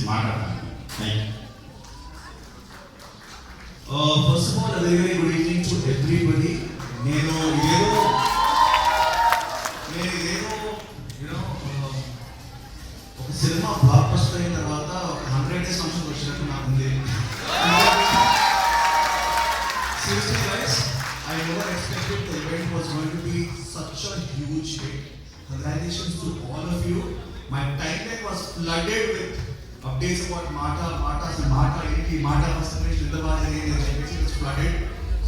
మాట్లాడతాను. First of all very good evening to everybody. నేను ఇదేదో ఒక సినిమా బ్లాక్ బస్టర్ అయిన తర్వాత ఒక 100 days ఫంక్షన్ వచ్చినట్టు నాకు ఉంది. Seriously guys, I never expected the event was going to be such a huge hit. Congratulations to all of you. My timeline was flooded with updates about Mata first image, Lindabadi, and everything was flooded.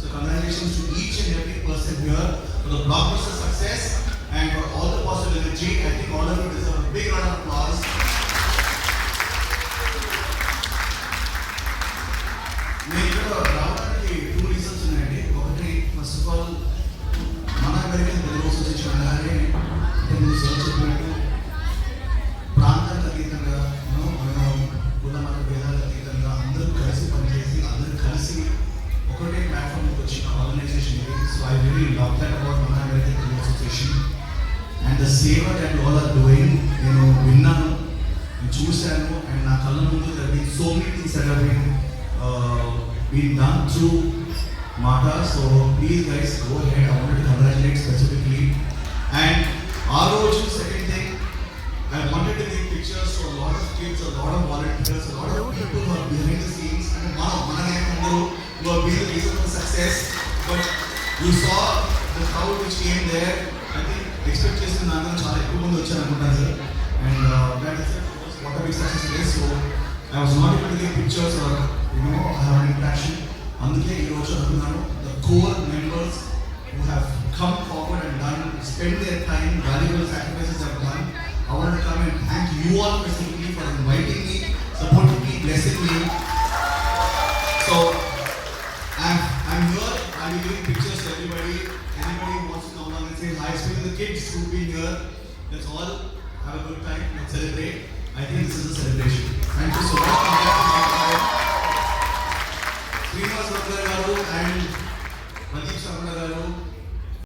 So congratulations to each and every person here for the blockbuster success and for all the positive energy. I think all of you deserve a big round of applause. Two reasons ఉన్నాయండి. ఒకటి, first of all మన American Telugu association అనగానే మీరు sir చెప్పినట్టు ప్రాంతాలకు అతీతంగా కుల మత భేదాలకు అతీతంగా అందరూ కలిసి పనిచేసి అందరూ కలిసి ఒకటే ప్లాట్ఫామ్కి వచ్చిన ఆర్గనైజేషన్ ఇది. So I really love that about మన American Telugu Association and the seva that all are doing. నేను విన్నాను, నేను చూశాను, అండ్ నా కళ్ళ ముందు జరిగి so many things that have been done through Mata. So please guys go ahead. I wanted to congratulate specifically. And ROG, second thing, I wanted to take pictures for a lot of kids, a lot of volunteers, a lot of people who are behind the scenes, and who have been the reason for success. But you saw the crowd which came there. I think expectations nanu chaala ekku mundu vacharu anukuntanu sir, and that is it. What a big success it is. So I was not able to take pictures or I have an interaction. అందుకే ఈరోజు అనుకున్నాను, the core members who have come forward and done, spent their time, valuable sacrifices have done. I want to come and thank you all specifically for inviting me, supporting me, blessing me. So I'm here. I'll be giving pictures to everybody. Anybody who wants to come along and say hi, especially the kids who've been here. That's all. Have a good time. Let's celebrate. I think this is a celebration. Thank you so much. Srinivas గారు and Pradeep Sharma గారు